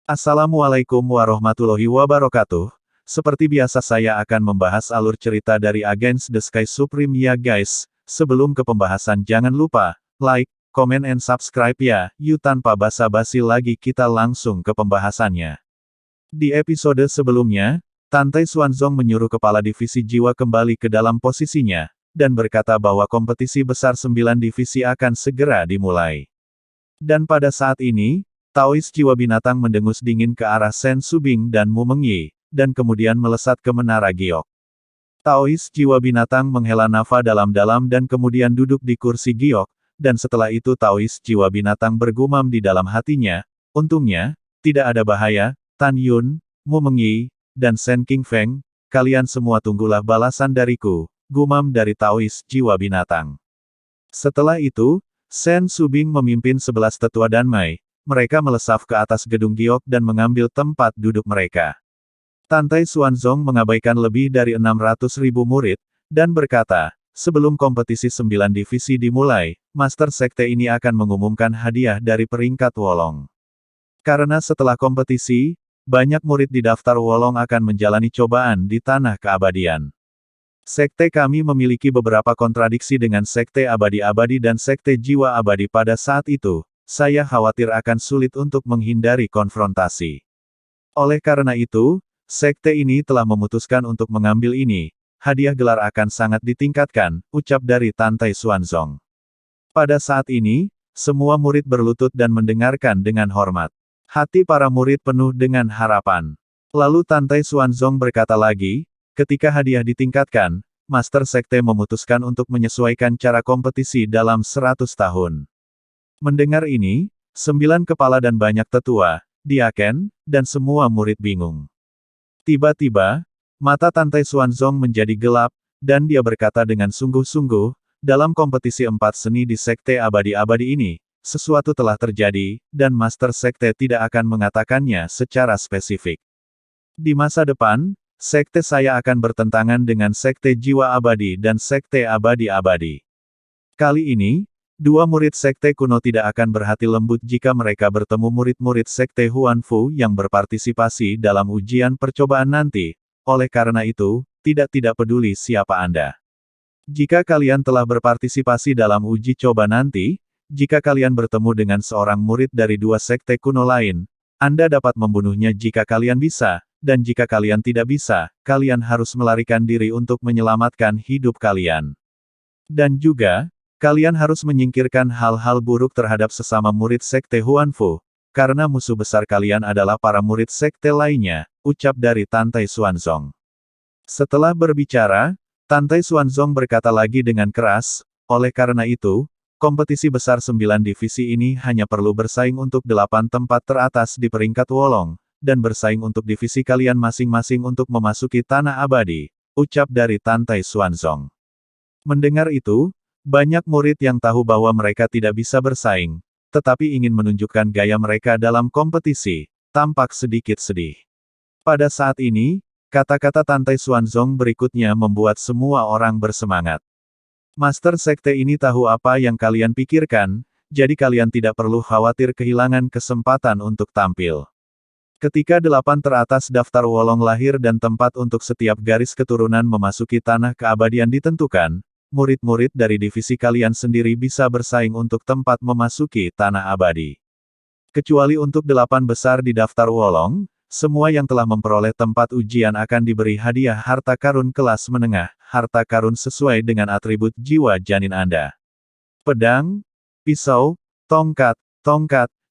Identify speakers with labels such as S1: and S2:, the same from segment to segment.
S1: Assalamualaikum warahmatullahi wabarakatuh. Seperti biasa saya akan membahas alur cerita dari Against the Sky Supreme ya guys. Sebelum ke pembahasan jangan lupa, like, comment and subscribe ya. Yuk tanpa basa-basi lagi kita langsung ke pembahasannya. Di episode sebelumnya, Tante Xuanzong menyuruh kepala divisi jiwa kembali ke dalam posisinya, dan berkata bahwa kompetisi besar 9 divisi akan segera dimulai. Dan pada saat ini, Taois jiwa binatang mendengus dingin ke arah Sen Subing dan Mu Mengyi, dan kemudian melesat ke menara giok. Taois jiwa binatang menghela nafas dalam-dalam dan kemudian duduk di kursi giok, dan setelah itu Taois jiwa binatang bergumam di dalam hatinya, untungnya, tidak ada bahaya, Tan Yun, Mu Mengyi, dan Sen King Feng, kalian semua tunggulah balasan dariku, gumam dari Taois jiwa binatang. Setelah itu, Sen Subing memimpin 11 tetua Danmai. Mereka melesat ke atas gedung giok dan mengambil tempat duduk mereka. Tante Xuanzong mengabaikan lebih dari 600.000 murid, dan berkata, sebelum kompetisi 9 divisi dimulai, Master Sekte ini akan mengumumkan hadiah dari peringkat Wolong. Karena setelah kompetisi, banyak murid di daftar Wolong akan menjalani cobaan di tanah keabadian. Sekte kami memiliki beberapa kontradiksi dengan Sekte Abadi-Abadi dan Sekte Jiwa Abadi pada saat itu. Saya khawatir akan sulit untuk menghindari konfrontasi. Oleh karena itu, sekte ini telah memutuskan untuk mengambil ini. Hadiah gelar akan sangat ditingkatkan, ucap dari Tante Xuanzong. Pada saat ini, semua murid berlutut dan mendengarkan dengan hormat. Hati para murid penuh dengan harapan. Lalu Tante Xuanzong berkata lagi, ketika hadiah ditingkatkan, Master Sekte memutuskan untuk menyesuaikan cara kompetisi dalam 100 tahun. Mendengar ini, 9 kepala dan banyak tetua, diaken, dan semua murid bingung. Tiba-tiba, mata Tante Xuanzong menjadi gelap, dan dia berkata dengan sungguh-sungguh, dalam kompetisi 4 seni di Sekte Abadi-Abadi ini, sesuatu telah terjadi, dan Master Sekte tidak akan mengatakannya secara spesifik. Di masa depan, Sekte saya akan bertentangan dengan Sekte Jiwa Abadi dan Sekte Abadi-Abadi. Kali ini, dua murid Sekte kuno tidak akan berhati lembut jika mereka bertemu murid-murid Sekte Huanfu yang berpartisipasi dalam ujian percobaan nanti. Oleh karena itu, tidak peduli siapa Anda. Jika kalian telah berpartisipasi dalam uji coba nanti, jika kalian bertemu dengan seorang murid dari dua Sekte kuno lain, Anda dapat membunuhnya jika kalian bisa, dan jika kalian tidak bisa, kalian harus melarikan diri untuk menyelamatkan hidup kalian. Dan juga, kalian harus menyingkirkan hal-hal buruk terhadap sesama murid Sekte Huanfu, karena musuh besar kalian adalah para murid Sekte lainnya, ucap dari Tante Xuanzong. Setelah berbicara, Tante Xuanzong berkata lagi dengan keras, oleh karena itu, kompetisi besar 9 divisi ini hanya perlu bersaing untuk 8 tempat teratas di peringkat Wolong, dan bersaing untuk divisi kalian masing-masing untuk memasuki tanah abadi, ucap dari Tante Xuanzong. Mendengar itu, banyak murid yang tahu bahwa mereka tidak bisa bersaing, tetapi ingin menunjukkan gaya mereka dalam kompetisi, tampak sedikit sedih. Pada saat ini, kata-kata Tante Xuanzong berikutnya membuat semua orang bersemangat. Master Sekte ini tahu apa yang kalian pikirkan, jadi kalian tidak perlu khawatir kehilangan kesempatan untuk tampil. Ketika 8 teratas daftar Wolong lahir dan tempat untuk setiap garis keturunan memasuki tanah keabadian ditentukan, murid-murid dari divisi kalian sendiri bisa bersaing untuk tempat memasuki tanah abadi. Kecuali untuk 8 besar di daftar Wolong, semua yang telah memperoleh tempat ujian akan diberi hadiah harta karun kelas menengah, harta karun sesuai dengan atribut jiwa janin Anda. Pedang, pisau, tongkat,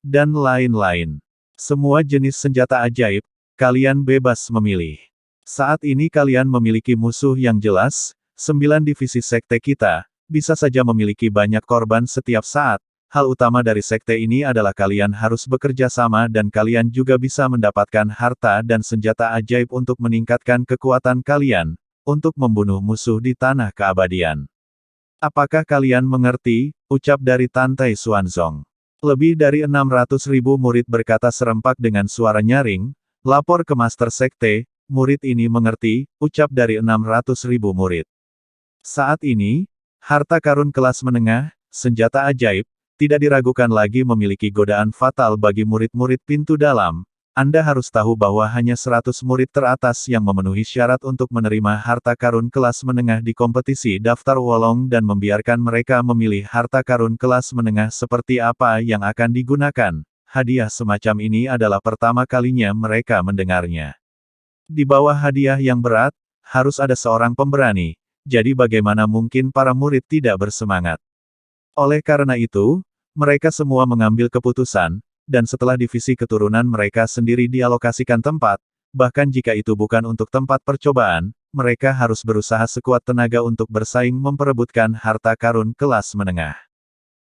S1: dan lain-lain. Semua jenis senjata ajaib, kalian bebas memilih. Saat ini kalian memiliki musuh yang jelas, 9 divisi sekte kita, bisa saja memiliki banyak korban setiap saat. Hal utama dari sekte ini adalah kalian harus bekerja sama dan kalian juga bisa mendapatkan harta dan senjata ajaib untuk meningkatkan kekuatan kalian, untuk membunuh musuh di tanah keabadian. Apakah kalian mengerti? Ucap dari Tante Xuanzong. Lebih dari 600.000 murid berkata serempak dengan suara nyaring, lapor ke Master Sekte, murid ini mengerti, ucap dari 600.000 murid. Saat ini, harta karun kelas menengah, senjata ajaib, tidak diragukan lagi memiliki godaan fatal bagi murid-murid pintu dalam, Anda harus tahu bahwa hanya 100 murid teratas yang memenuhi syarat untuk menerima harta karun kelas menengah di kompetisi daftar Wolong dan membiarkan mereka memilih harta karun kelas menengah seperti apa yang akan digunakan. Hadiah semacam ini adalah pertama kalinya mereka mendengarnya. Di bawah hadiah yang berat, harus ada seorang pemberani, jadi bagaimana mungkin para murid tidak bersemangat? Oleh karena itu, mereka semua mengambil keputusan, dan setelah divisi keturunan mereka sendiri dialokasikan tempat, bahkan jika itu bukan untuk tempat percobaan, mereka harus berusaha sekuat tenaga untuk bersaing memperebutkan harta karun kelas menengah.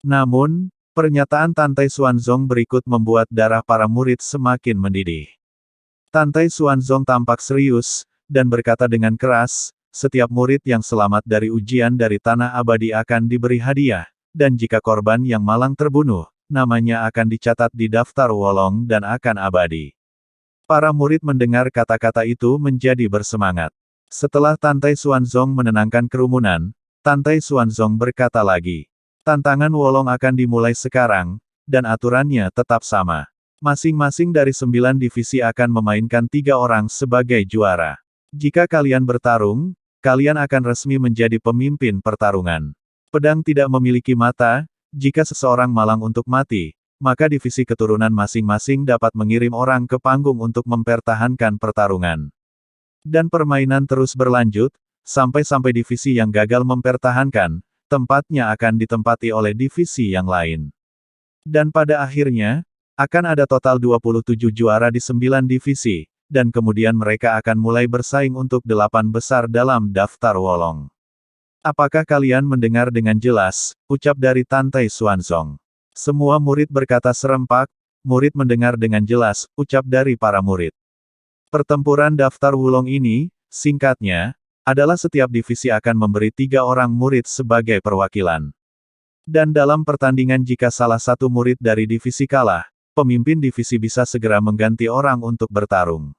S1: Namun, pernyataan Tantai Xuanzong berikut membuat darah para murid semakin mendidih. Tantai Xuanzong tampak serius, dan berkata dengan keras, setiap murid yang selamat dari ujian dari tanah abadi akan diberi hadiah, dan jika korban yang malang terbunuh, namanya akan dicatat di daftar Wolong dan akan abadi. Para murid mendengar kata-kata itu menjadi bersemangat. Setelah Tantai Xuanzong menenangkan kerumunan, Tantai Xuanzong berkata lagi, tantangan Wolong akan dimulai sekarang, dan aturannya tetap sama. Masing-masing dari 9 divisi akan memainkan 3 orang sebagai juara. Jika kalian bertarung, kalian akan resmi menjadi pemimpin pertarungan. Pedang tidak memiliki mata. Jika seseorang malang untuk mati, maka divisi keturunan masing-masing dapat mengirim orang ke panggung untuk mempertahankan pertarungan. Dan permainan terus berlanjut, sampai-sampai divisi yang gagal mempertahankan, tempatnya akan ditempati oleh divisi yang lain. Dan pada akhirnya, akan ada total 27 juara di 9 divisi, dan kemudian mereka akan mulai bersaing untuk 8 besar dalam daftar Wolong. Apakah kalian mendengar dengan jelas, ucap dari Tantai Xuanzong. Semua murid berkata serempak, murid mendengar dengan jelas, ucap dari para murid. Pertempuran daftar Wulong ini, singkatnya, adalah setiap divisi akan memberi 3 orang murid sebagai perwakilan. Dan dalam pertandingan jika salah satu murid dari divisi kalah, pemimpin divisi bisa segera mengganti orang untuk bertarung.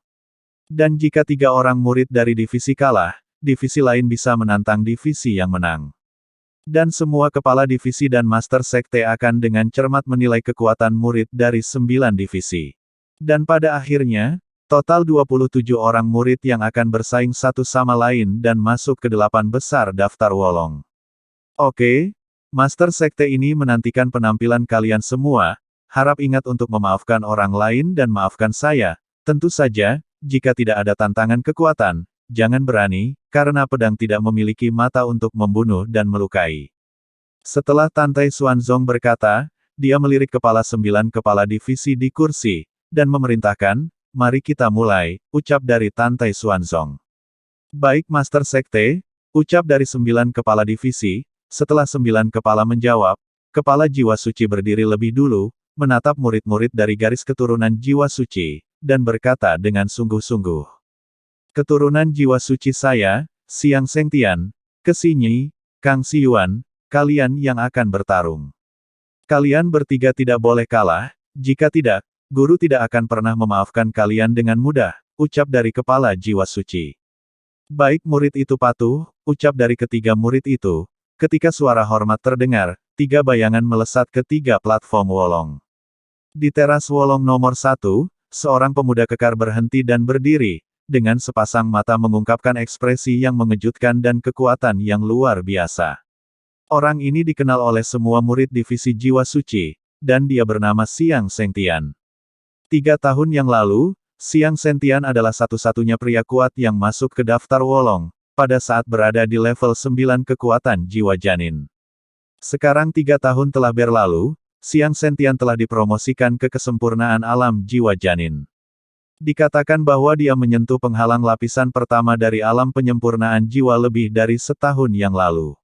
S1: Dan jika 3 orang murid dari divisi kalah, divisi lain bisa menantang divisi yang menang. Dan semua kepala divisi dan master sekte akan dengan cermat menilai kekuatan murid dari 9 divisi. Dan pada akhirnya, total 27 orang murid yang akan bersaing satu sama lain dan masuk ke 8 besar daftar Wolong. Oke, master sekte ini menantikan penampilan kalian semua, harap ingat untuk memaafkan orang lain dan maafkan saya, tentu saja, jika tidak ada tantangan kekuatan, jangan berani, karena pedang tidak memiliki mata untuk membunuh dan melukai. Setelah Tantai Xuanzong berkata, dia melirik kepala 9 kepala divisi di kursi, dan memerintahkan, mari kita mulai, ucap dari Tantai Xuanzong. Baik Master Sekte, ucap dari 9 kepala divisi, setelah 9 kepala menjawab, kepala jiwa suci berdiri lebih dulu, menatap murid-murid dari garis keturunan jiwa suci, dan berkata dengan sungguh-sungguh. Keturunan jiwa suci saya, Xiang Sengtian, Kesinyi, Kang Xiyuan, kalian yang akan bertarung. Kalian bertiga tidak boleh kalah, jika tidak, guru tidak akan pernah memaafkan kalian dengan mudah, ucap dari kepala jiwa suci. Baik murid itu patuh, ucap dari ketiga murid itu, ketika suara hormat terdengar, 3 bayangan melesat ke 3 platform Wolong. Di teras Wolong nomor 1, seorang pemuda kekar berhenti dan berdiri, dengan sepasang mata mengungkapkan ekspresi yang mengejutkan dan kekuatan yang luar biasa. Orang ini dikenal oleh semua murid divisi jiwa suci, dan dia bernama Xiang Sengtian. 3 tahun yang lalu, Xiang Sengtian adalah satu-satunya pria kuat yang masuk ke daftar Wolong, pada saat berada di level 9 kekuatan jiwa janin. Sekarang 3 tahun telah berlalu, Xiang Sengtian telah dipromosikan ke kesempurnaan alam jiwa janin. Dikatakan bahwa dia menyentuh penghalang lapisan pertama dari alam penyempurnaan jiwa lebih dari setahun yang lalu.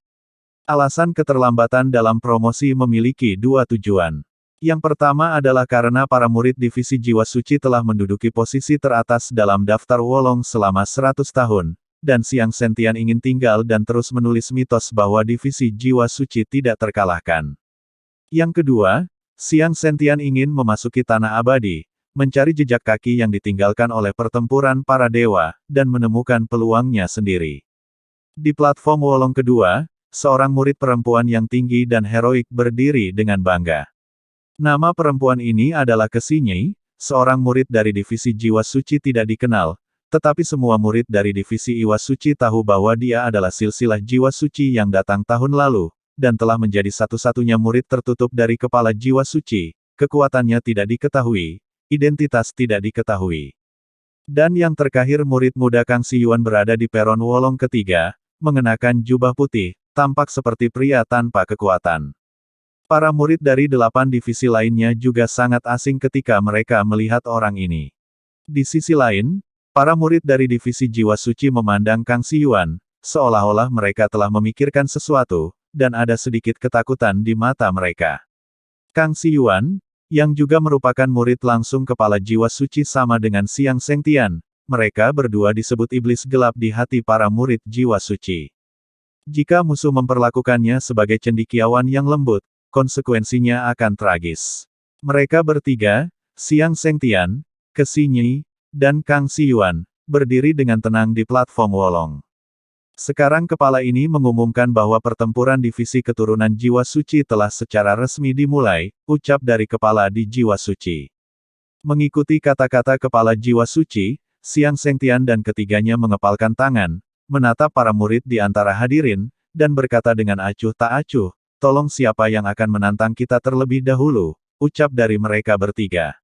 S1: Alasan keterlambatan dalam promosi memiliki 2 tujuan. Yang pertama adalah karena para murid divisi jiwa suci telah menduduki posisi teratas dalam daftar Wolong selama 100 tahun, dan Xiang Sengtian ingin tinggal dan terus menulis mitos bahwa divisi jiwa suci tidak terkalahkan. Yang kedua, Xiang Sengtian ingin memasuki tanah abadi, mencari jejak kaki yang ditinggalkan oleh pertempuran para dewa, dan menemukan peluangnya sendiri. Di platform Wolong kedua, seorang murid perempuan yang tinggi dan heroik berdiri dengan bangga. Nama perempuan ini adalah Kesinyi, seorang murid dari divisi jiwa suci tidak dikenal, tetapi semua murid dari divisi Iwa Suci tahu bahwa dia adalah silsilah jiwa suci yang datang tahun lalu, dan telah menjadi satu-satunya murid tertutup dari kepala jiwa suci. Kekuatannya tidak diketahui, identitas tidak diketahui. Dan yang terakhir murid muda Kang Siyuan berada di peron Wolong ketiga, mengenakan jubah putih, tampak seperti pria tanpa kekuatan. Para murid dari 8 divisi lainnya juga sangat asing ketika mereka melihat orang ini. Di sisi lain, para murid dari divisi jiwa suci memandang Kang Siyuan, seolah-olah mereka telah memikirkan sesuatu, dan ada sedikit ketakutan di mata mereka. Kang Siyuan, yang juga merupakan murid langsung kepala jiwa suci sama dengan Siang Sengtian, mereka berdua disebut iblis gelap di hati para murid jiwa suci. Jika musuh memperlakukannya sebagai cendekiawan yang lembut, konsekuensinya akan tragis. Mereka bertiga, Siang Sengtian, Kesi Nyi, dan Kang Siyuan, berdiri dengan tenang di platform Wolong. Sekarang kepala ini mengumumkan bahwa pertempuran divisi keturunan jiwa suci telah secara resmi dimulai, ucap dari kepala di jiwa suci. Mengikuti kata-kata kepala jiwa suci, Siang Sengtian dan ketiganya mengepalkan tangan, menatap para murid di antara hadirin, dan berkata dengan acuh tak acuh, tolong siapa yang akan menantang kita terlebih dahulu, ucap dari mereka bertiga.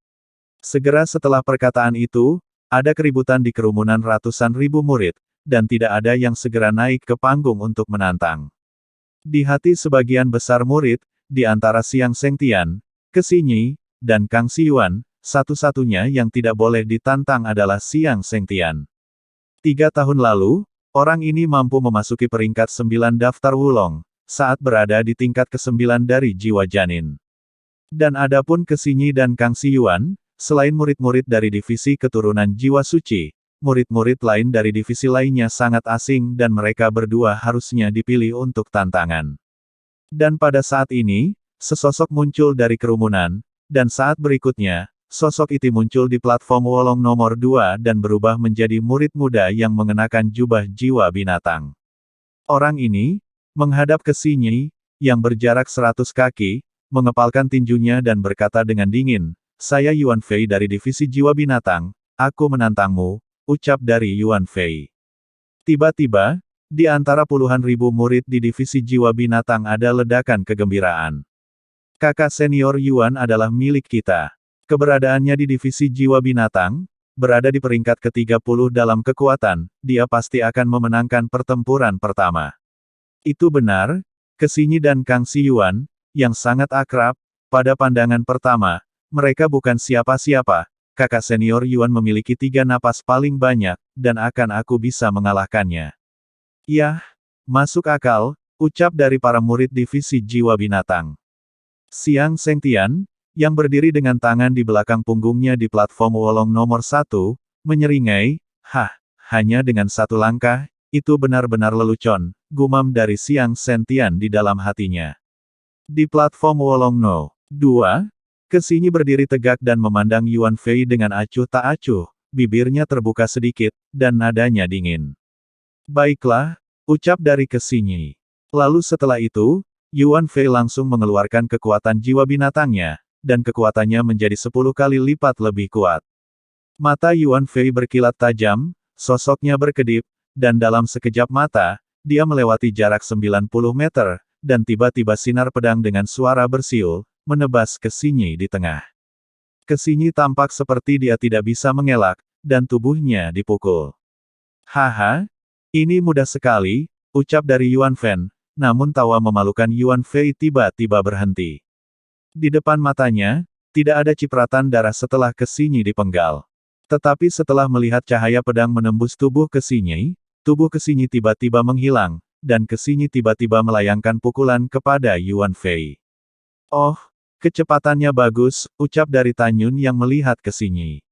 S1: Segera setelah perkataan itu, ada keributan di kerumunan ratusan ribu murid, dan tidak ada yang segera naik ke panggung untuk menantang. Di hati sebagian besar murid, di antara Siang Sengtian, Kesi Nyi, dan Kang Siyuan, satu-satunya yang tidak boleh ditantang adalah Siang Sengtian. 3 tahun lalu, orang ini mampu memasuki peringkat 9 daftar Wulong, saat berada di tingkat ke-9 dari jiwa janin. Dan adapun Kesi Nyi dan Kang Siyuan, selain murid-murid dari divisi keturunan jiwa suci, murid-murid lain dari divisi lainnya sangat asing dan mereka berdua harusnya dipilih untuk tantangan. Dan pada saat ini, sesosok muncul dari kerumunan, dan saat berikutnya, sosok itu muncul di platform Wolong nomor 2 dan berubah menjadi murid muda yang mengenakan jubah jiwa binatang. Orang ini, menghadap ke Kesi Nyi, yang berjarak 100 kaki, mengepalkan tinjunya dan berkata dengan dingin, saya Yuan Fei dari divisi jiwa binatang, aku menantangmu, ucap dari Yuan Fei. Tiba-tiba, di antara puluhan ribu murid di divisi jiwa binatang ada ledakan kegembiraan. Kakak senior Yuan adalah milik kita. Keberadaannya di divisi jiwa binatang, berada di peringkat ke-30 dalam kekuatan, dia pasti akan memenangkan pertempuran pertama. Itu benar, Kesi Nyi dan Kang Siyuan, yang sangat akrab, pada pandangan pertama, mereka bukan siapa-siapa, kakak senior Yuan memiliki 3 napas paling banyak, dan akan aku bisa mengalahkannya. Yah, masuk akal, ucap dari para murid divisi jiwa binatang. Siang Sengtian, yang berdiri dengan tangan di belakang punggungnya di platform Wolong nomor 1, menyeringai, hanya dengan 1 langkah, itu benar-benar lelucon, gumam dari Siang Sengtian di dalam hatinya. Di platform Wolong no. 2, Kesi Nyi berdiri tegak dan memandang Yuan Fei dengan acuh tak acuh, bibirnya terbuka sedikit, dan nadanya dingin. Baiklah, ucap dari Kesi Nyi. Lalu setelah itu, Yuan Fei langsung mengeluarkan kekuatan jiwa binatangnya, dan kekuatannya menjadi 10 kali lipat lebih kuat. Mata Yuan Fei berkilat tajam, sosoknya berkedip, dan dalam sekejap mata, dia melewati jarak 90 meter, dan tiba-tiba sinar pedang dengan suara bersiul, menebas Kesi Nyi di tengah. Kesi Nyi tampak seperti dia tidak bisa mengelak, dan tubuhnya dipukul. Haha, ini mudah sekali, ucap dari Yuan Fen, namun tawa memalukan Yuan Fei tiba-tiba berhenti. Di depan matanya, tidak ada cipratan darah setelah Kesi Nyi dipenggal. Tetapi setelah melihat cahaya pedang menembus tubuh Kesi Nyi, tubuh Kesi Nyi tiba-tiba menghilang, dan Kesi Nyi tiba-tiba melayangkan pukulan kepada Yuan Fei. Oh, kecepatannya bagus, ucap dari Tan Yun yang melihat Kesi Nyi.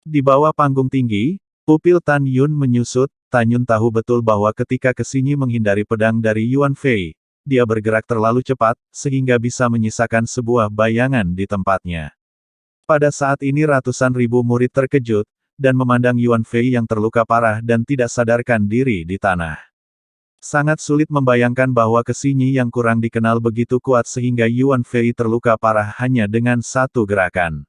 S1: Di bawah panggung tinggi, pupil Tan Yun menyusut, Tan Yun tahu betul bahwa ketika Kesi Nyi menghindari pedang dari Yuan Fei, dia bergerak terlalu cepat, sehingga bisa menyisakan sebuah bayangan di tempatnya. Pada saat ini ratusan ribu murid terkejut, dan memandang Yuan Fei yang terluka parah dan tidak sadarkan diri di tanah. Sangat sulit membayangkan bahwa Kesi Nyi yang kurang dikenal begitu kuat sehingga Yuan Fei terluka parah hanya dengan 1 gerakan.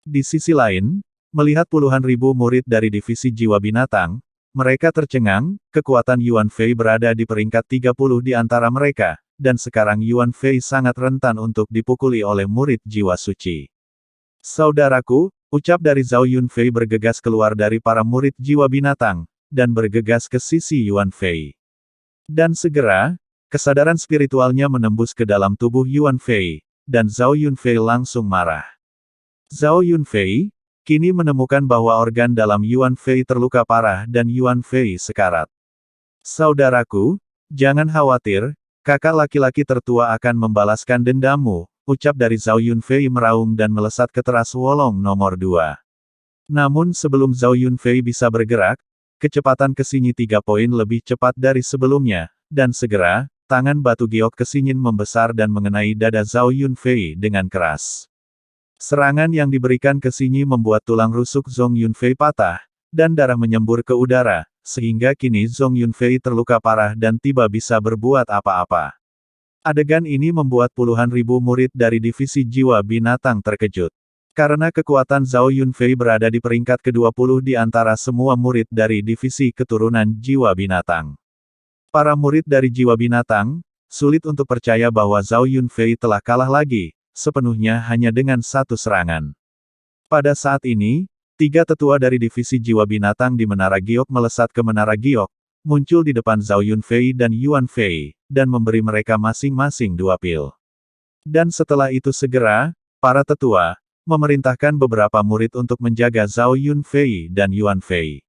S1: Di sisi lain, melihat puluhan ribu murid dari divisi jiwa binatang, mereka tercengang, kekuatan Yuan Fei berada di peringkat 30 di antara mereka, dan sekarang Yuan Fei sangat rentan untuk dipukuli oleh murid jiwa suci. Saudaraku, ucap dari Zhao Yunfei bergegas keluar dari para murid jiwa binatang, dan bergegas ke sisi Yuan Fei. Dan segera, kesadaran spiritualnya menembus ke dalam tubuh Yuan Fei, dan Zhao Yunfei langsung marah. Zhao Yunfei, kini menemukan bahwa organ dalam Yuan Fei terluka parah dan Yuan Fei sekarat. Saudaraku, jangan khawatir, kakak laki-laki tertua akan membalaskan dendammu, ucap dari Zhao Yunfei meraung dan melesat ke teras wolong nomor 2. Namun sebelum Zhao Yunfei bisa bergerak, kecepatan kesinyi 3 poin lebih cepat dari sebelumnya, dan segera, tangan batu giok kesinyin membesar dan mengenai dada Zhao Yunfei dengan keras. Serangan yang diberikan ke Sinyi membuat tulang rusuk Zhong Yunfei patah, dan darah menyembur ke udara, sehingga kini Zhong Yunfei terluka parah dan tidak bisa berbuat apa-apa. Adegan ini membuat puluhan ribu murid dari divisi jiwa binatang terkejut. Karena kekuatan Zhao Yunfei berada di peringkat ke-20 di antara semua murid dari divisi keturunan jiwa binatang. Para murid dari jiwa binatang, sulit untuk percaya bahwa Zhao Yunfei telah kalah lagi, sepenuhnya hanya dengan satu serangan. Pada saat ini, 3 tetua dari divisi jiwa binatang di Menara Giok melesat ke Menara Giok, muncul di depan Zhao Yunfei dan Yuan Fei, dan memberi mereka masing-masing 2 pil. Dan setelah itu segera, para tetua, memerintahkan beberapa murid untuk menjaga Zhao Yunfei dan Yuan Fei.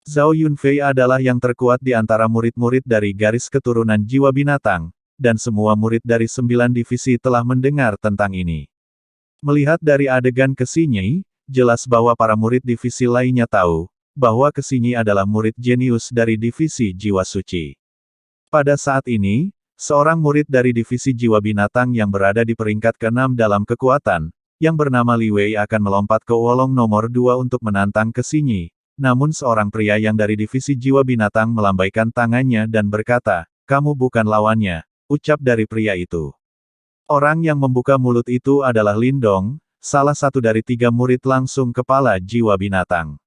S1: Zhao Yunfei adalah yang terkuat di antara murid-murid dari garis keturunan jiwa binatang, dan semua murid dari 9 divisi telah mendengar tentang ini. Melihat dari adegan Kesinyi, jelas bahwa para murid divisi lainnya tahu, bahwa Kesinyi adalah murid jenius dari divisi jiwa suci. Pada saat ini, seorang murid dari divisi jiwa binatang yang berada di peringkat ke-6 dalam kekuatan, yang bernama Li Wei akan melompat ke wolong nomor 2 untuk menantang Kesinyi, namun seorang pria yang dari divisi jiwa binatang melambaikan tangannya dan berkata, "Kamu bukan lawannya," ucap dari pria itu. Orang yang membuka mulut itu adalah Lindong, salah satu dari 3 murid langsung kepala jiwa binatang.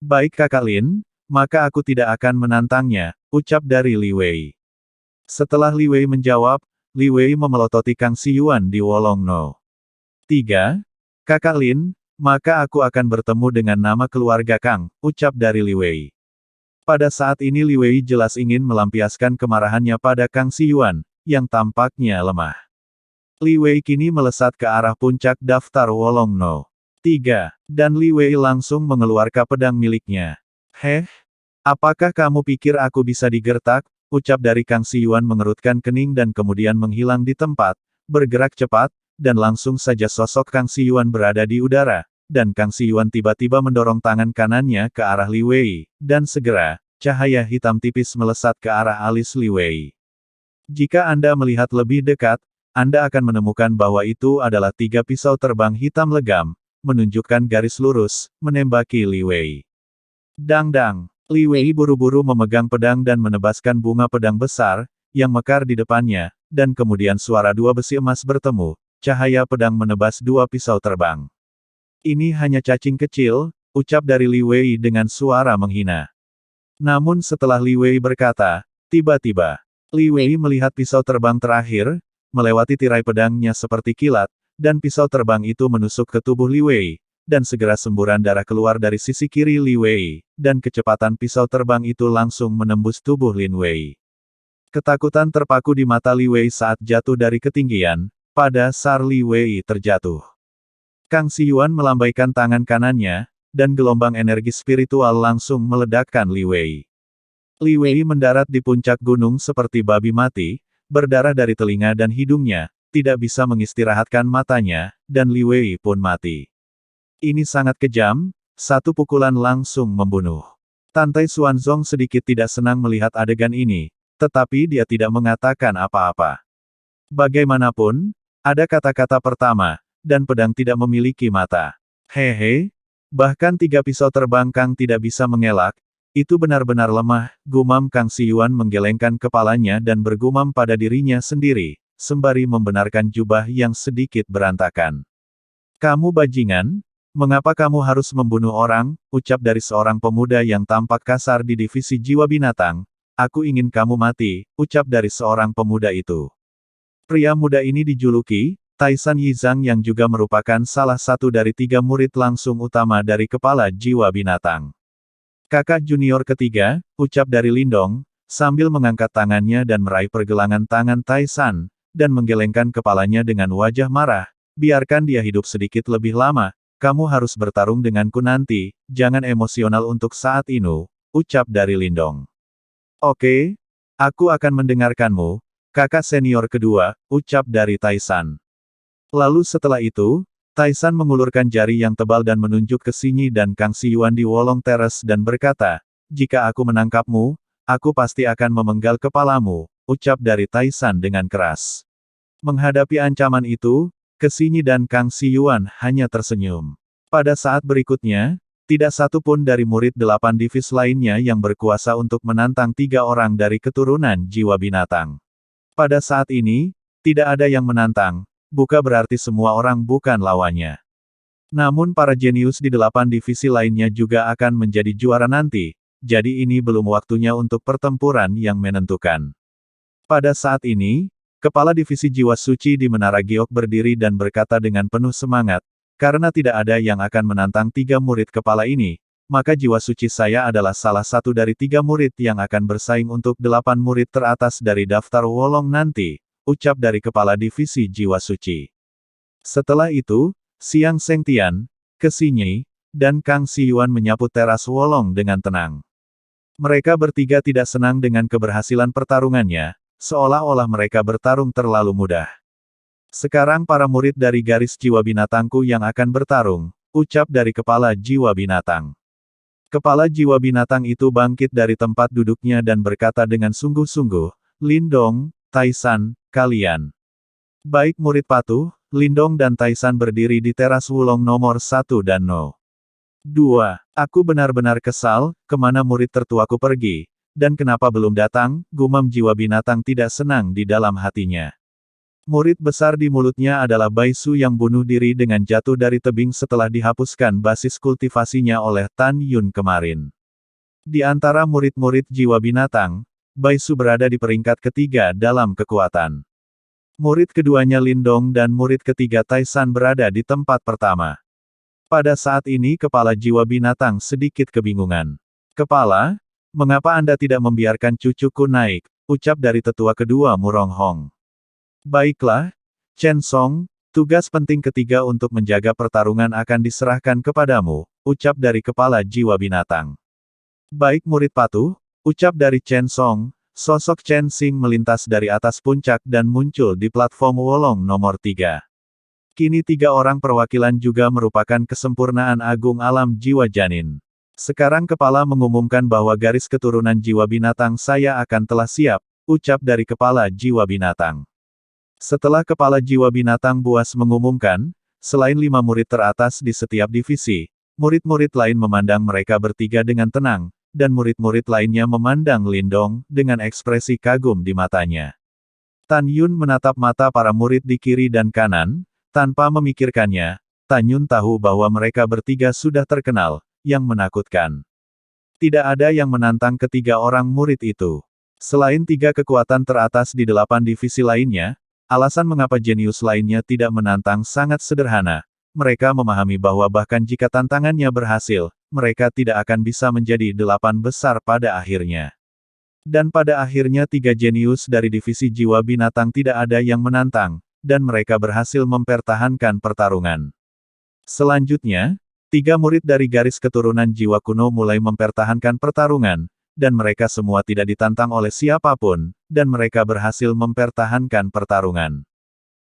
S1: "Baik kakak Lin, maka aku tidak akan menantangnya," ucap dari Li Wei. Setelah Li Wei menjawab, Li Wei memelototi Kang Siyuan di wolong no. 3. "Kakak Lin, maka aku akan bertemu dengan nama keluarga Kang," ucap dari Li Wei. Pada saat ini Li Wei jelas ingin melampiaskan kemarahannya pada Kang Siyuan, yang tampaknya lemah. Li Wei kini melesat ke arah puncak daftar wolong no. 3, dan Li Wei langsung mengeluarkan pedang miliknya. "Heh? Apakah kamu pikir aku bisa digertak?" ucap dari Kang Siyuan mengerutkan kening dan kemudian menghilang di tempat, bergerak cepat, dan langsung saja sosok Kang Siyuan berada di udara, dan Kang Siyuan tiba-tiba mendorong tangan kanannya ke arah Li Wei, dan segera, cahaya hitam tipis melesat ke arah alis Li Wei. Jika Anda melihat lebih dekat, Anda akan menemukan bahwa itu adalah 3 pisau terbang hitam legam, menunjukkan garis lurus, menembaki Li Wei. Dang-dang! Li Wei buru-buru memegang pedang dan menebaskan bunga pedang besar, yang mekar di depannya, dan kemudian suara 2 besi emas bertemu, cahaya pedang menebas 2 pisau terbang. "Ini hanya cacing kecil," ucap dari Li Wei dengan suara menghina. Namun setelah Li Wei berkata, tiba-tiba, Li Wei melihat pisau terbang terakhir, melewati tirai pedangnya seperti kilat, dan pisau terbang itu menusuk ke tubuh Li Wei, dan segera semburan darah keluar dari sisi kiri Li Wei, dan kecepatan pisau terbang itu langsung menembus tubuh Lin Wei. Ketakutan terpaku di mata Li Wei saat jatuh dari ketinggian, pada saat Li Wei terjatuh. Kang Siyuan melambaikan tangan kanannya, dan gelombang energi spiritual langsung meledakkan Li Wei. Li Wei mendarat di puncak gunung seperti babi mati, berdarah dari telinga dan hidungnya, tidak bisa mengistirahatkan matanya, dan Li Wei pun mati. Ini sangat kejam, satu pukulan langsung membunuh. Tantai Xuanzong sedikit tidak senang melihat adegan ini, tetapi dia tidak mengatakan apa-apa. Bagaimanapun, ada kata-kata pertama, dan pedang tidak memiliki mata. "Hehe, bahkan 3 pisau terbang Kang tidak bisa mengelak, itu benar-benar lemah," gumam Kang Siyuan menggelengkan kepalanya dan bergumam pada dirinya sendiri, sembari membenarkan jubah yang sedikit berantakan. "Kamu bajingan, Mengapa kamu harus membunuh orang? Ucap dari seorang pemuda yang tampak kasar di divisi jiwa binatang. Aku ingin kamu mati, ucap dari seorang pemuda itu. Pria muda ini dijuluki Taisan Yizang yang juga merupakan salah satu dari 3 murid langsung utama dari kepala jiwa binatang. Kakak junior ketiga, ucap dari Lindong, sambil mengangkat tangannya dan meraih pergelangan tangan Taisan, dan menggelengkan kepalanya dengan wajah marah. Biarkan dia hidup sedikit lebih lama, kamu harus bertarung denganku nanti, jangan emosional untuk saat ini, ucap dari Lindong. Oke, aku akan mendengarkanmu, kakak senior kedua, ucap dari Taisan. Lalu setelah itu, Taisan mengulurkan jari yang tebal dan menunjuk ke Xinyi dan Kang Siyuan di Wolong Terrace dan berkata, jika aku menangkapmu, aku pasti akan memenggal kepalamu, ucap dari Taisan dengan keras. Menghadapi ancaman itu, Xinyi dan Kang Siyuan hanya tersenyum. Pada saat berikutnya, tidak satu pun dari murid 8 divis lainnya yang berkuasa untuk menantang 3 orang dari keturunan jiwa binatang. Pada saat ini, tidak ada yang menantang. Bukan berarti semua orang bukan lawannya. Namun para jenius di 8 divisi lainnya juga akan menjadi juara nanti, jadi ini belum waktunya untuk pertempuran yang menentukan. Pada saat ini, Kepala Divisi Jiwa Suci di Menara Giok berdiri dan berkata dengan penuh semangat, karena tidak ada yang akan menantang 3 murid kepala ini, maka jiwa suci saya adalah salah satu dari 3 murid yang akan bersaing untuk 8 murid teratas dari daftar Wolong nanti. Ucap dari Kepala Divisi Jiwa Suci. Setelah itu, Xiang Sengtian, Xinyi, dan Kang Siyuan menyapu teras Wolong dengan tenang. Mereka bertiga tidak senang dengan keberhasilan pertarungannya, seolah-olah mereka bertarung terlalu mudah. Sekarang para murid dari garis jiwa binatangku yang akan bertarung, ucap dari Kepala Jiwa Binatang. Kepala Jiwa Binatang itu bangkit dari tempat duduknya dan berkata dengan sungguh-sungguh, Lindong, Taisan, kalian. Baik murid patuh, Lindong dan Taisan berdiri di teras Wulong nomor 1 dan No. 2. Aku benar-benar kesal, kemana murid tertuaku pergi, dan kenapa belum datang, gumam jiwa binatang tidak senang di dalam hatinya. Murid besar di mulutnya adalah Baisu yang bunuh diri dengan jatuh dari tebing setelah dihapuskan basis kultivasinya oleh Tan Yun kemarin. Di antara murid-murid jiwa binatang, Baisu berada di peringkat ketiga dalam kekuatan. Murid keduanya Lindong dan murid ketiga Taisan berada di tempat pertama. Pada saat ini Kepala Jiwa Binatang sedikit kebingungan. Kepala, mengapa Anda tidak membiarkan cucuku naik? Ucap dari tetua kedua Murong Hong. Baiklah, Chen Song, tugas penting ketiga untuk menjaga pertarungan akan diserahkan kepadamu, ucap dari Kepala Jiwa Binatang. Baik murid patuh, ucap dari Chen Song, sosok Chen Xing melintas dari atas puncak dan muncul di platform Wolong nomor 3. Kini 3 orang perwakilan juga merupakan kesempurnaan agung alam jiwa janin. Sekarang kepala mengumumkan bahwa garis keturunan jiwa binatang saya akan telah siap, ucap dari Kepala Jiwa Binatang. Setelah Kepala Jiwa Binatang buas mengumumkan, selain 5 murid teratas di setiap divisi, murid-murid lain memandang mereka bertiga dengan tenang, dan murid-murid lainnya memandang Lindong, dengan ekspresi kagum di matanya. Tan Yun menatap mata para murid di kiri dan kanan, tanpa memikirkannya, Tan Yun tahu bahwa mereka bertiga sudah terkenal, yang menakutkan. Tidak ada yang menantang ketiga orang murid itu. Selain 3 kekuatan teratas di 8 divisi lainnya, alasan mengapa jenius lainnya tidak menantang sangat sederhana. Mereka memahami bahwa bahkan jika tantangannya berhasil, mereka tidak akan bisa menjadi 8 besar pada akhirnya. Dan pada akhirnya 3 jenius dari divisi jiwa binatang tidak ada yang menantang, dan mereka berhasil mempertahankan pertarungan. Selanjutnya, 3 murid dari garis keturunan jiwa kuno mulai mempertahankan pertarungan, dan mereka semua tidak ditantang oleh siapapun, dan mereka berhasil mempertahankan pertarungan.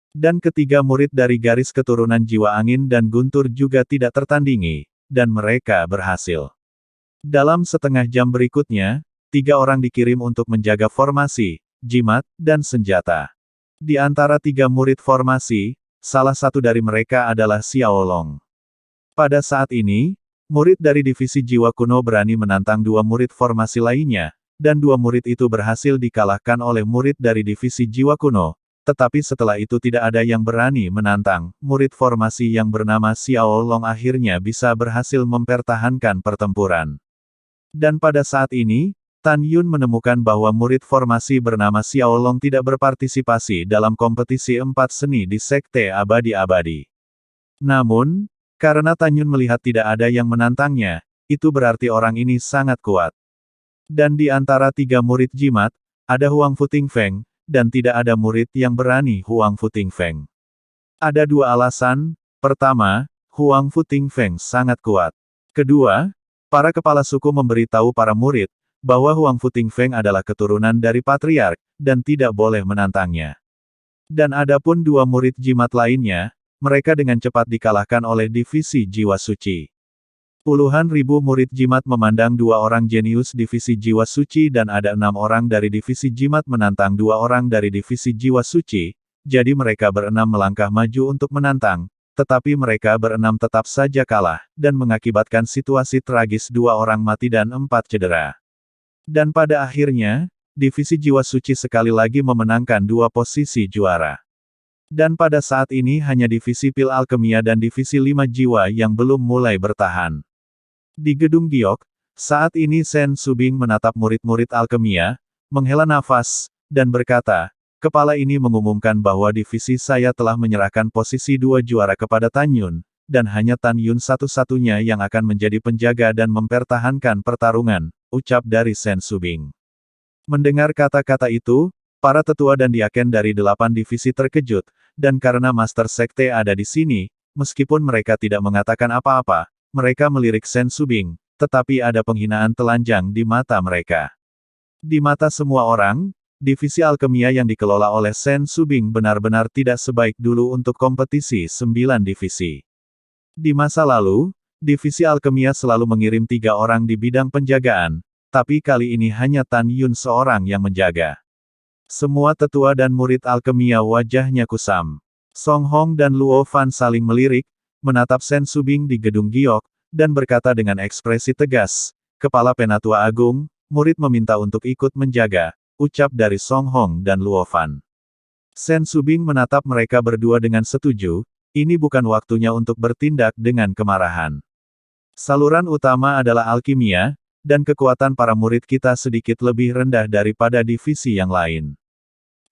S1: Dan ketiga murid dari garis keturunan jiwa angin dan guntur juga tidak tertandingi, dan mereka berhasil. Dalam setengah jam berikutnya, 3 orang dikirim untuk menjaga formasi, jimat, dan senjata. Di antara 3 murid formasi, salah satu dari mereka adalah Xiao Long. Pada saat ini, murid dari divisi jiwa kuno berani menantang 2 murid formasi lainnya, dan 2 murid itu berhasil dikalahkan oleh murid dari divisi jiwa kuno, tetapi setelah itu tidak ada yang berani menantang. Murid formasi yang bernama Xiao Long akhirnya bisa berhasil mempertahankan pertempuran. Dan pada saat ini, Tan Yun menemukan bahwa murid formasi bernama Xiao Long tidak berpartisipasi dalam kompetisi 4 seni di Sekte Abadi-Abadi. Namun, karena Tan Yun melihat tidak ada yang menantangnya, itu berarti orang ini sangat kuat. Dan di antara 3 murid jimat, ada Huang Futing Feng, dan tidak ada murid yang berani Huang Futing Feng. Ada 2 alasan. Pertama, Huang Futing Feng sangat kuat. Kedua, para kepala suku memberitahu para murid, bahwa Huang Futing Feng adalah keturunan dari patriark, dan tidak boleh menantangnya. Dan adapun 2 murid jimat lainnya, mereka dengan cepat dikalahkan oleh divisi jiwa suci. Puluhan ribu murid jimat memandang 2 orang jenius divisi jiwa suci dan ada 6 orang dari divisi jimat menantang 2 orang dari divisi jiwa suci, jadi mereka berenam melangkah maju untuk menantang, tetapi mereka berenam tetap saja kalah, dan mengakibatkan situasi tragis 2 orang mati dan 4 cedera. Dan pada akhirnya, divisi jiwa suci sekali lagi memenangkan 2 posisi juara. Dan pada saat ini hanya divisi pil alkemia dan divisi 5 jiwa yang belum mulai bertahan. Di gedung giok, saat ini Sen Subing menatap murid-murid alkemia, menghela nafas, dan berkata, kepala ini mengumumkan bahwa divisi saya telah menyerahkan posisi 2 juara kepada Tan Yun, dan hanya Tan Yun satu-satunya yang akan menjadi penjaga dan mempertahankan pertarungan, ucap dari Sen Subing. Mendengar kata-kata itu, para tetua dan diaken dari 8 divisi terkejut, dan karena Master Sekte ada di sini, meskipun mereka tidak mengatakan apa-apa, mereka melirik Sen Subing, tetapi ada penghinaan telanjang di mata mereka. Di mata semua orang, divisi alkemia yang dikelola oleh Sen Subing benar-benar tidak sebaik dulu untuk kompetisi 9 divisi. Di masa lalu, divisi alkemia selalu mengirim 3 orang di bidang penjagaan, tapi kali ini hanya Tan Yun seorang yang menjaga. Semua tetua dan murid alkemia wajahnya kusam. Song Hong dan Luo Fan saling melirik, menatap Sen Subing di gedung giok, dan berkata dengan ekspresi tegas, Kepala Penatua Agung, murid meminta untuk ikut menjaga, ucap dari Song Hong dan Luo Fan. Sen Subing menatap mereka berdua dengan setuju, ini bukan waktunya untuk bertindak dengan kemarahan. Saluran utama adalah alkimia, dan kekuatan para murid kita sedikit lebih rendah daripada divisi yang lain.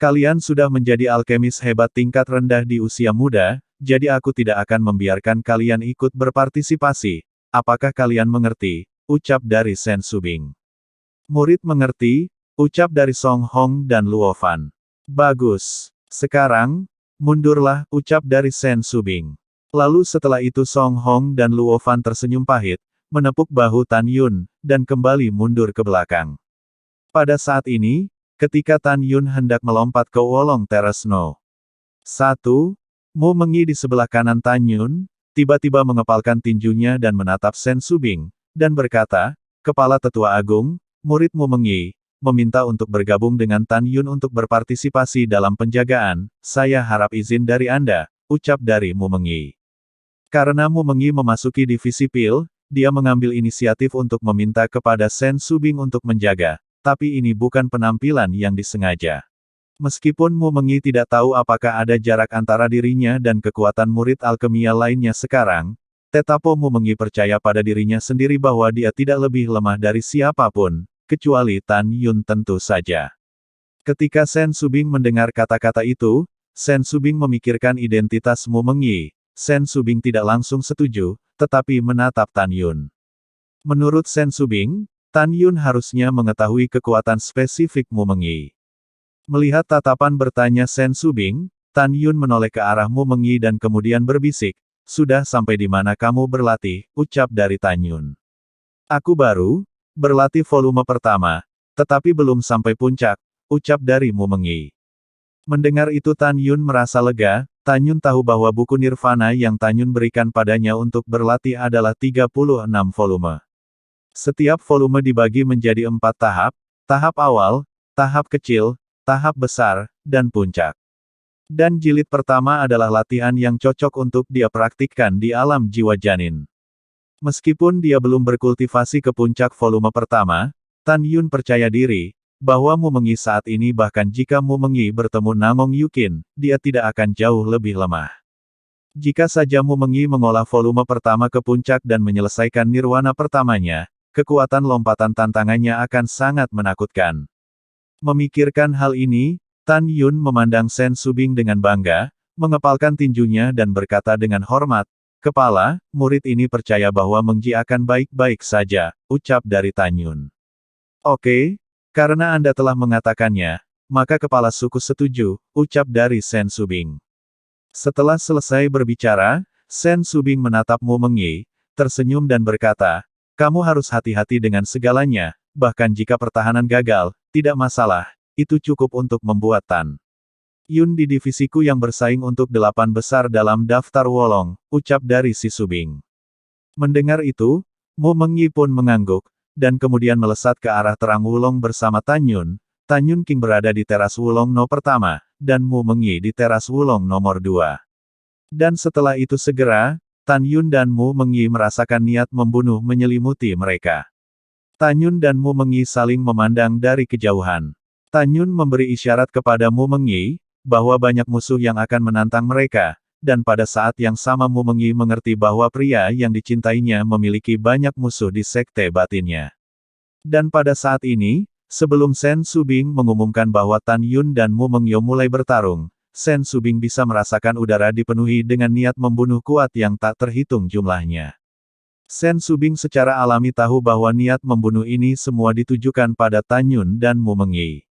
S1: Kalian sudah menjadi alkemis hebat tingkat rendah di usia muda, jadi aku tidak akan membiarkan kalian ikut berpartisipasi. Apakah kalian mengerti? Ucap dari Sen Subing. Murid mengerti, ucap dari Song Hong dan Luo Fan. Bagus. Sekarang, mundurlah, ucap dari Sen Subing. Lalu setelah itu Song Hong dan Luo Fan tersenyum pahit, menepuk bahu Tan Yun, dan kembali mundur ke belakang. Pada saat ini, ketika Tan Yun hendak melompat ke Wolong Terrace No. 1, Mu Mengyi di sebelah kanan Tan Yun, tiba-tiba mengepalkan tinjunya dan menatap Sen Subing, dan berkata, Kepala Tetua Agung, murid Mu Mengyi, meminta untuk bergabung dengan Tan Yun untuk berpartisipasi dalam penjagaan, saya harap izin dari Anda, ucap dari Mu Mengyi. Karena Mu Mengyi memasuki divisi pil, dia mengambil inisiatif untuk meminta kepada Sen Subing untuk menjaga, tapi ini bukan penampilan yang disengaja. Meskipun Mu Mengyi tidak tahu apakah ada jarak antara dirinya dan kekuatan murid alkemia lainnya sekarang, tetapi Mu Mengyi percaya pada dirinya sendiri bahwa dia tidak lebih lemah dari siapapun, kecuali Tan Yun tentu saja. Ketika Sen Subing mendengar kata-kata itu, Sen Subing memikirkan identitas Mu Mengyi. Sen Subing tidak langsung setuju, tetapi menatap Tan Yun. Menurut Sen Subing, Tan Yun harusnya mengetahui kekuatan spesifik Mu Mengyi. Melihat tatapan bertanya Sen Subing, Tan Yun menoleh ke arah Mu Mengyi dan kemudian berbisik, sudah sampai di mana kamu berlatih, ucap dari Tan Yun. Aku baru berlatih volume pertama, tetapi belum sampai puncak, ucap dari Mu Mengyi. Mendengar itu Tan Yun merasa lega, Tan Yun tahu bahwa buku Nirvana yang Tan Yun berikan padanya untuk berlatih adalah 36 volume. Setiap volume dibagi menjadi 4 tahap, tahap awal, tahap kecil, tahap besar, dan puncak. Dan jilid pertama adalah latihan yang cocok untuk dia praktikkan di alam jiwa janin. Meskipun dia belum berkultivasi ke puncak volume pertama, Tan Yun percaya diri, bahwa Mu Mengyi saat ini bahkan jika Mu Mengyi bertemu Namong Yukin, dia tidak akan jauh lebih lemah. Jika saja Mu Mengyi mengolah volume pertama ke puncak dan menyelesaikan nirwana pertamanya, kekuatan lompatan tantangannya akan sangat menakutkan. Memikirkan hal ini, Tan Yun memandang Sen Subing dengan bangga, mengepalkan tinjunya dan berkata dengan hormat, "Kepala, murid ini percaya bahwa Mengji akan baik-baik saja," ucap dari Tan Yun. "Oke, karena Anda telah mengatakannya, maka kepala suku setuju," ucap dari Sen Subing. Setelah selesai berbicara, Sen Subing menatap Mu Mengyi, tersenyum dan berkata, "Kamu harus hati-hati dengan segalanya, bahkan jika pertahanan gagal, tidak masalah, itu cukup untuk membuat Tan Yun di divisiku yang bersaing untuk 8 besar dalam daftar Wolong," ucap dari si Subing. Mendengar itu, Mu Mengyi pun mengangguk, dan kemudian melesat ke arah terang Wulong bersama Tan Yun. Tan Yun King berada di teras Wulong No pertama, dan Mu Mengyi di teras Wulong nomor 2. Dan setelah itu segera, Tan Yun dan Mu Mengyi merasakan niat membunuh menyelimuti mereka. Tan Yun dan Mu Mengyi saling memandang dari kejauhan. Tan Yun memberi isyarat kepada Mu Mengyi, bahwa banyak musuh yang akan menantang mereka, dan pada saat yang sama Mu Mengyi mengerti bahwa pria yang dicintainya memiliki banyak musuh di sekte batinnya. Dan pada saat ini, sebelum Sen Subing mengumumkan bahwa Tan Yun dan Mu Mengyo mulai bertarung, Sen Subing bisa merasakan udara dipenuhi dengan niat membunuh kuat yang tak terhitung jumlahnya. Sen Subing secara alami tahu bahwa niat membunuh ini semua ditujukan pada Tan Yun dan Mu Mengyi.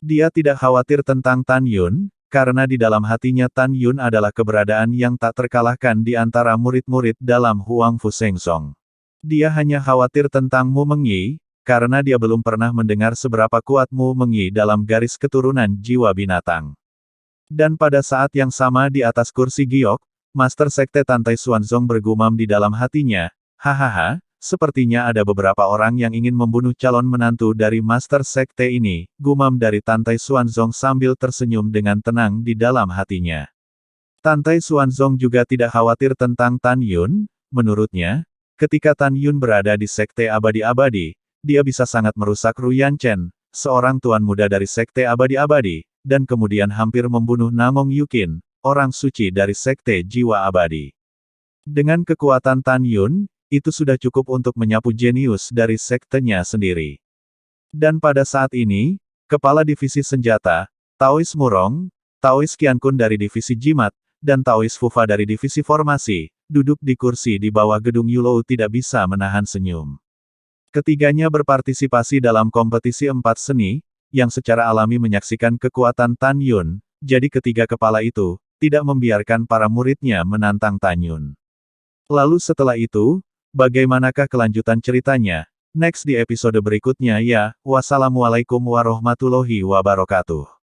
S1: Dia tidak khawatir tentang Tan Yun, karena di dalam hatinya Tan Yun adalah keberadaan yang tak terkalahkan di antara murid-murid dalam Huang Fu Shengzong. Dia hanya khawatir tentang Mu Mengyi, karena dia belum pernah mendengar seberapa kuat Mu Mengyi dalam garis keturunan jiwa binatang. Dan pada saat yang sama di atas kursi giok, Master Sekte Tantai Xuanzong bergumam di dalam hatinya, "Hahaha, sepertinya ada beberapa orang yang ingin membunuh calon menantu dari Master Sekte ini," gumam dari Tantai Xuanzong sambil tersenyum dengan tenang di dalam hatinya. Tantai Xuanzong juga tidak khawatir tentang Tan Yun, menurutnya, ketika Tan Yun berada di Sekte Abadi-Abadi, dia bisa sangat merusak Ru Yanchen, seorang tuan muda dari Sekte Abadi-Abadi, dan kemudian hampir membunuh Namong Yukin, orang suci dari Sekte Jiwa Abadi. Dengan kekuatan Tan Yun, itu sudah cukup untuk menyapu jenius dari sektenya sendiri. Dan pada saat ini, Kepala Divisi Senjata, Taois Murong, Taois Qiankun dari Divisi Jimat, dan Taois Fufa dari Divisi Formasi, duduk di kursi di bawah gedung Yulou tidak bisa menahan senyum. Ketiganya berpartisipasi dalam kompetisi 4 seni, yang secara alami menyaksikan kekuatan Tan Yun, jadi ketiga kepala itu, tidak membiarkan para muridnya menantang Tan Yun. Lalu setelah itu, bagaimanakah kelanjutan ceritanya? Next di episode berikutnya ya, wassalamualaikum warahmatullahi wabarakatuh.